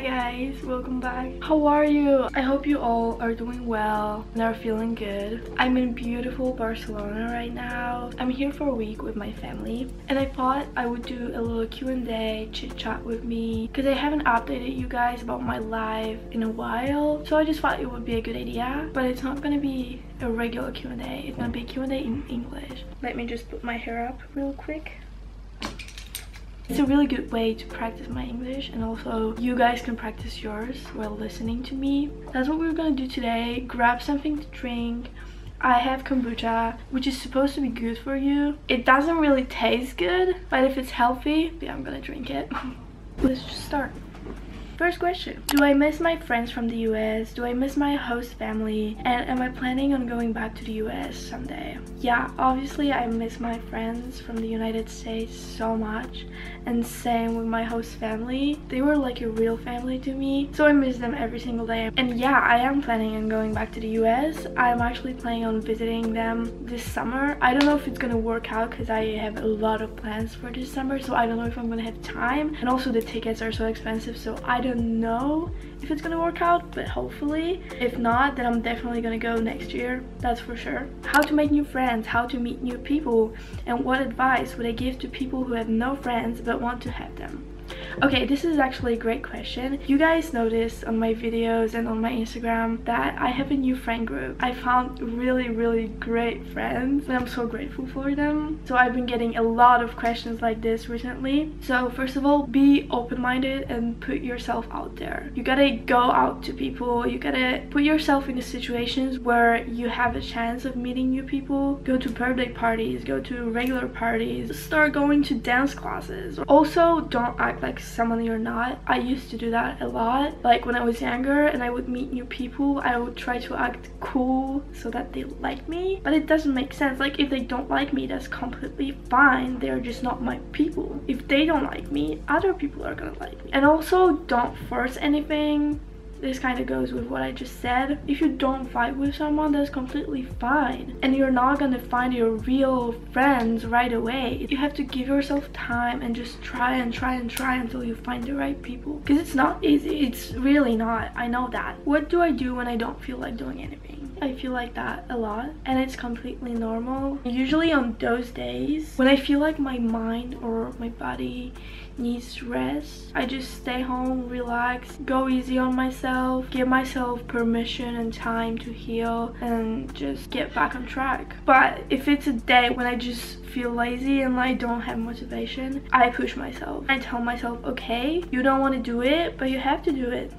guys, welcome back. How are you? I hope you all are doing well and are feeling good. I'm in beautiful Barcelona right now. I'm here for a week with my family and I thought I would do a little Q&A chit chat with me because I haven't updated you guys about my life in a while, so I just thought it would be a good idea. But it's not gonna be a regular Q&A, it's gonna be a Q&A in English. Let me just put my hair up real quick. It's a really good way to practice my English, and also you guys can practice yours while listening to me. That's what we're gonna do today. Grab something to drink. I have kombucha, which is supposed to be good for you. It doesn't really taste good, but if it's healthy, yeah, I'm gonna drink it. Let's just start. First question. Do I miss my friends from the US? Do I miss my host family? And am I planning on going back to the US someday? Yeah, obviously I miss my friends from the United States so much. And same with my host family. They were like a real family to me. So I miss them every single day. And yeah, I am planning on going back to the US. I'm actually planning on visiting them this summer. I don't know if it's gonna work out because I have a lot of plans for this summer. So I don't know if I'm gonna have time. And also the tickets are so expensive. So I don't know if it's gonna work out, but hopefully. If not, then I'm definitely gonna go next year, that's for sure. How to make new friends, how to meet new people, and what advice would I give to people who have no friends but want to have them? Okay, this is actually a great question. You guys noticed on my videos and on my Instagram that I have a new friend group. I found really great friends and I'm so grateful for them. So I've been getting a lot of questions like this recently. So first of all, be open-minded and put yourself out there. You gotta go out to people. You gotta put yourself in the situations where you have a chance of meeting new people. Go to birthday parties, go to regular parties, start going to dance classes. Also, don't act like someone you're not. I used to do that a lot. Like when I was younger and I would meet new people, I would try to act cool so that they like me, but it doesn't make sense. Like if they don't like me, that's completely fine. They're just not my people. If they don't like me, other people are gonna like me. And also, don't force anything. This kind of goes with what I just said. If you don't vibe with someone, that's completely fine. And you're not gonna find your real friends right away. You have to give yourself time and just try until you find the right people. Because it's not easy. It's really not. I know that. What do I do when I don't feel like doing anything? I feel like that a lot, and it's completely normal. Usually on those days when I feel like my mind or my body needs rest, I just stay home, relax, go easy on myself, give myself permission and time to heal and just get back on track. But if it's a day when I just feel lazy and I don't have motivation, I push myself. I tell myself, okay, you don't want to do it, but you have to do it.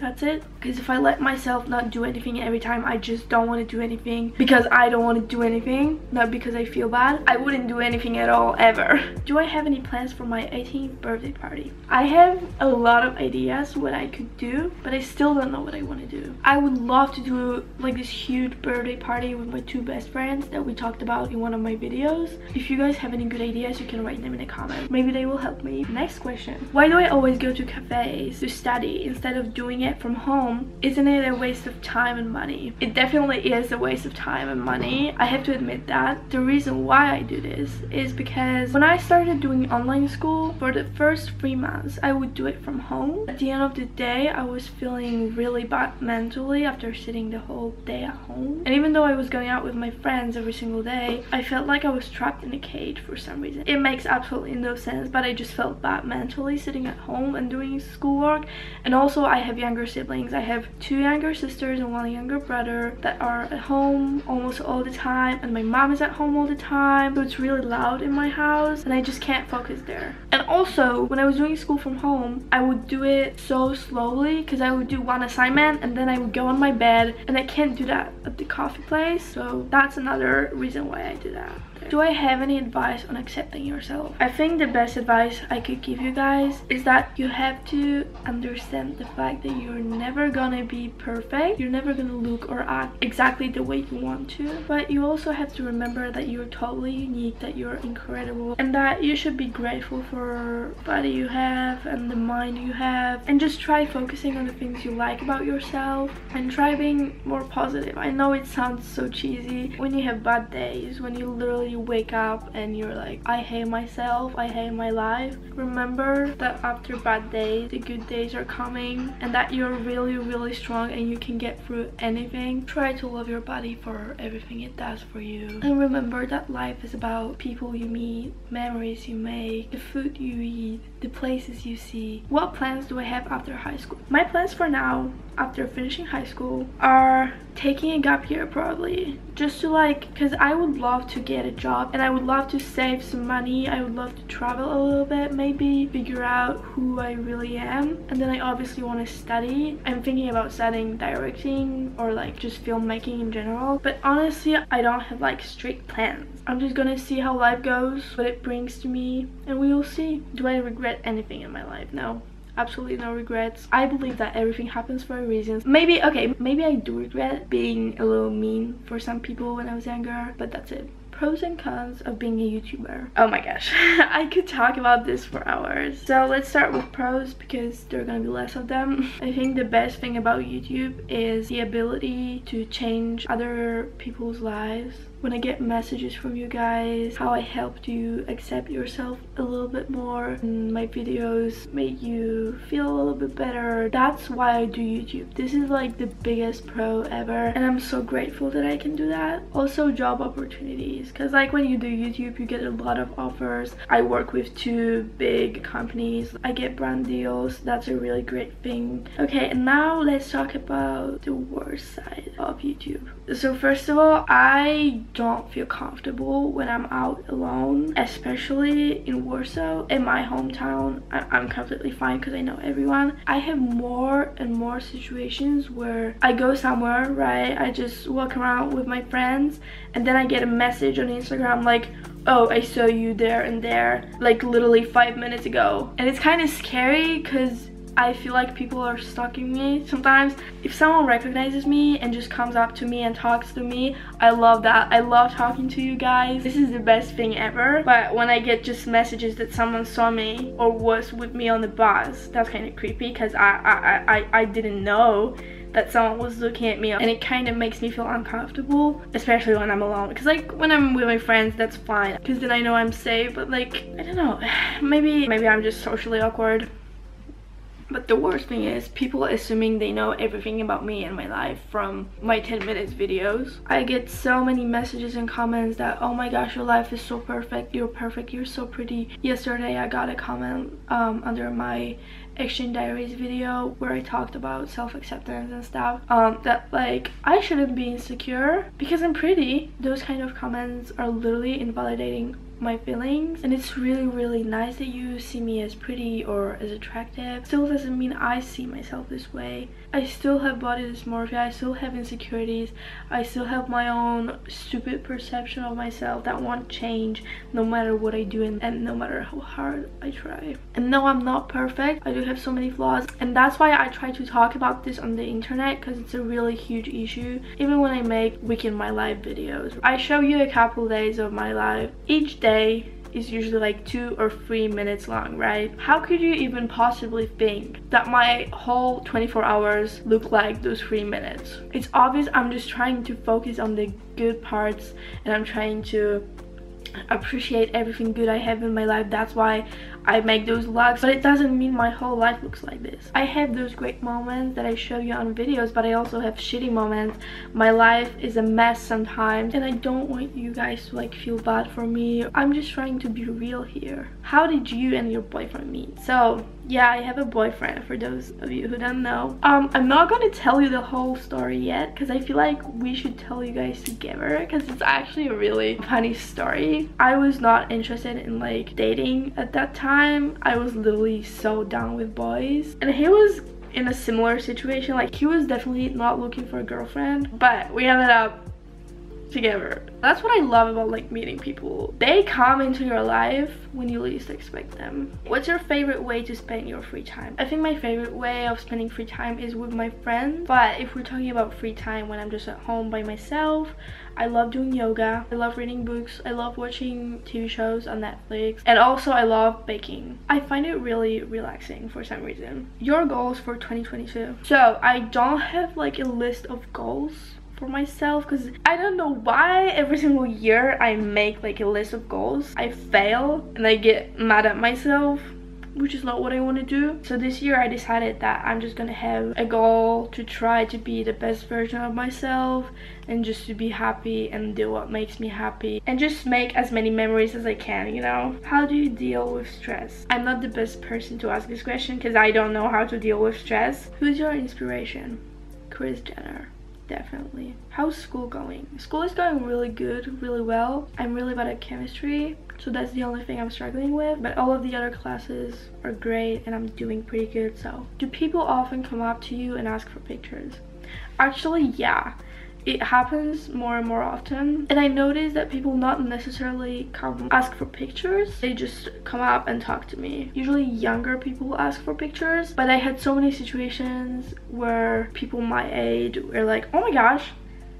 That's it. Because if I let myself not do anything every time I just don't want to do anything because I don't want to do anything, not because I feel bad, I wouldn't do anything at all, ever. Do I have any plans for my 18th birthday party? I have a lot of ideas what I could do, but I still don't know what I want to do. I would love to do like this huge birthday party with my two best friends that we talked about in one of my videos. If you guys have any good ideas, you can write them in the comments. Maybe they will help me. Next question. Why do I always go to cafes to study instead of doing it from home? Isn't it a waste of time and money? It definitely is a waste of time and money. I have to admit that. The reason why I do this is because when I started doing online school, for the first 3 months I would do it from home. At the end of the day, I was feeling really bad mentally after sitting the whole day at home. And even though I was going out with my friends every single day, I felt like I was trapped in a cage for some reason. It makes absolutely no sense, but I just felt bad mentally sitting at home and doing schoolwork. And also, I have younger siblings. I have 2 younger sisters and 1 younger brother that are at home almost all the time, and my mom is at home all the time, so it's really loud in my house and I just can't focus there. And also, when I was doing school from home, I would do it so slowly because I would do one assignment and then I would go on my bed, and I can't do that at the coffee place, so that's another reason why I do that. Do I have any advice on accepting yourself? I think the best advice I could give you guys is that you have to understand the fact that you're never gonna be perfect. You're never gonna look or act exactly the way you want to. But you also have to remember that you're totally unique, that you're incredible, and that you should be grateful for the body you have and the mind you have. And just try focusing on the things you like about yourself and try being more positive. I know it sounds so cheesy when you have bad days, when you literally you wake up and you're like, I hate myself, I hate my life, remember that after bad days, the good days are coming, and that you're really strong and you can get through anything. Try to love your body for everything it does for you. And remember that life is about people you meet, memories you make, the food you eat, the places you see. What plans do I have after high school? My plans for now, after finishing high school, are taking a gap year probably, just to like, because I would love to get a job and I would love to save some money. I would love to travel a little bit, maybe figure out who I really am, and then I obviously want to study. I'm thinking about studying directing or like just filmmaking in general, but honestly I don't have like strict plans. I'm just gonna see how life goes, what it brings to me, and we will see. Do I regret anything in my life? No, absolutely no regrets. I believe that everything happens for a reason. Maybe I do regret being a little mean for some people when I was younger, but that's it. Pros and cons of being a YouTuber. Oh my gosh, I could talk about this for hours. So let's start with pros, because there are gonna be less of them. I think the best thing about YouTube is the ability to change other people's lives. When I get messages from you guys, how I helped you accept yourself a little bit more, and my videos make you feel a little bit better. That's why I do YouTube. This is like the biggest pro ever, and I'm so grateful that I can do that. Also job opportunities, because like when you do YouTube you get a lot of offers. I work with 2 big companies, I get brand deals. That's a really great thing. Okay, and now let's talk about the worst side of YouTube. So first of all, I don't feel comfortable when I'm out alone, especially in Warsaw. In my hometown, I'm completely fine because I know everyone. I have more and more situations where I go somewhere, right? I just walk around with my friends, and then I get a message on Instagram like, oh, I saw you there and there, like literally 5 minutes ago. And it's kind of scary because I feel like people are stalking me sometimes. If someone recognizes me and just comes up to me and talks to me, I love that. I love talking to you guys. This is the best thing ever. But when I get just messages that someone saw me or was with me on the bus, that's kind of creepy, because I didn't know that someone was looking at me, and it kind of makes me feel uncomfortable, especially when I'm alone. Because like when I'm with my friends, that's fine, because then I know I'm safe. But like, I don't know, maybe I'm just socially awkward. But the worst thing is people assuming they know everything about me and my life from my 10 minutes videos. I get so many messages and comments that, oh my gosh, your life is so perfect, you're so pretty. Yesterday I got a comment under my Exchange Diaries video where I talked about self-acceptance and stuff, that like I shouldn't be insecure because I'm pretty. Those kind of comments are literally invalidating my feelings, and it's really nice that you see me as pretty or as attractive. Still doesn't mean I see myself this way. I still have body dysmorphia, I still have insecurities, I still have my own stupid perception of myself that won't change no matter what I do and no matter how hard I try. And no, I'm not perfect. I do have so many flaws, and that's why I try to talk about this on the internet, because it's a really huge issue. Even when I make week in my life videos, I show you a couple days of my life. Each day is usually like 2 or 3 minutes long, right? How could you even possibly think that my whole 24 hours look like those 3 minutes? It's obvious I'm just trying to focus on the good parts, and I'm trying to appreciate everything good I have in my life. That's why I make those vlogs, but it doesn't mean my whole life looks like this. I have those great moments that I show you on videos, but I also have shitty moments. My life is a mess sometimes, and I don't want you guys to like feel bad for me. I'm just trying to be real here. How did you and your boyfriend meet? So yeah, I have a boyfriend, for those of you who don't know. I'm not going to tell you the whole story yet, because I feel like we should tell you guys together, because it's actually a really funny story. I was not interested in like dating at that time. I was literally so down with boys, and he was in a similar situation. Like, he was definitely not looking for a girlfriend, but we ended up together. That's what I love about like meeting people. They come into your life when you least expect them. What's your favorite way to spend your free time? I think my favorite way of spending free time is with my friends. But if we're talking about free time when I'm just at home by myself, I love doing yoga, I love reading books, I love watching TV shows on Netflix, and also I love baking. I find it really relaxing for some reason. Your goals for 2022. So I don't have like a list of goals for myself, because I don't know why every single year I make like a list of goals, I fail and I get mad at myself, which is not what I want to do. So this year I decided that I'm just gonna have a goal to try to be the best version of myself and just to be happy and do what makes me happy and just make as many memories as I can, you know. How do you deal with stress? I'm not the best person to ask this question because I don't know how to deal with stress. Who's your inspiration? Kris Jenner. Definitely. How's school going? School is going really good, really well. I'm really bad at chemistry, so that's the only thing I'm struggling with, but all of the other classes are great and I'm doing pretty good. So do people often come up to you and ask for pictures? Actually, yeah, it happens more and more often, and I noticed that people not necessarily come ask for pictures, they just come up and talk to me. Usually younger people ask for pictures, but I had so many situations where people my age were like, oh my gosh,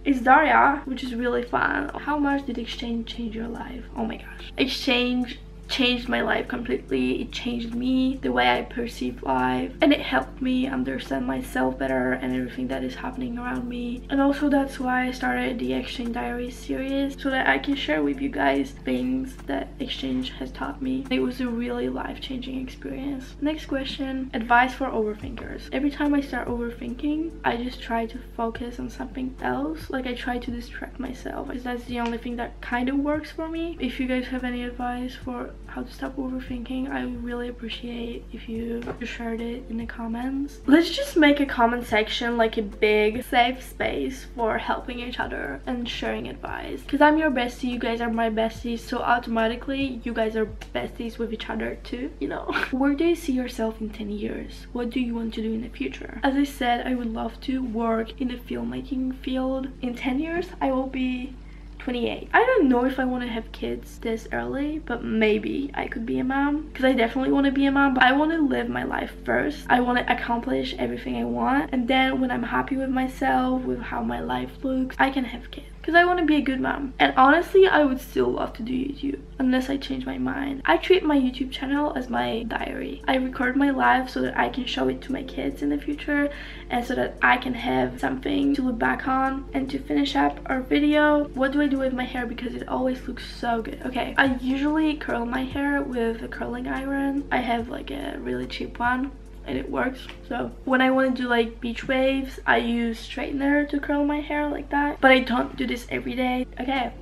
it's Daria, which is really fun. How much did exchange change your life? Oh my gosh, exchange changed my life completely. It changed me, the way I perceive life, and it helped me understand myself better and everything that is happening around me. And also that's why I started the Exchange Diaries series, so that I can share with you guys things that exchange has taught me. It was a really life-changing experience. Next question, advice for overthinkers. Every time I start overthinking, I just try to focus on something else. Like I try to distract myself, because that's the only thing that kind of works for me. If you guys have any advice for how to stop overthinking, I would really appreciate if you shared it in the comments. Let's just make a comment section like a big safe space for helping each other and sharing advice, because I'm your bestie, you guys are my besties, so automatically you guys are besties with each other too, you know. Where do you see yourself in 10 years? What do you want to do in the future? As I said, I would love to work in the filmmaking field. In 10 years I will be 28. I don't know if I want to have kids this early, but maybe I could be a mom, because I definitely want to be a mom, but I want to live my life first. I want to accomplish everything I want, and then when I'm happy with myself, with how my life looks, I can have kids, because I want to be a good mom. And honestly, I would still love to do YouTube unless I change my mind. I treat my YouTube channel as my diary. I record my life so that I can show it to my kids in the future, and so that I can have something to look back on. And to finish up our video, what do I do with my hair, because it always looks so good? Okay, I usually curl my hair with a curling iron. I have like a really cheap one and it works. So when I want to do like beach waves, I use straightener to curl my hair like that, but I don't do this every day. Okay,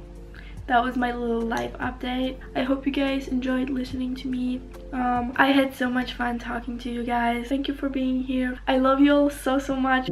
that was my little life update. I hope you guys enjoyed listening to me. I had so much fun talking to you guys. Thank you for being here. I love you all so much.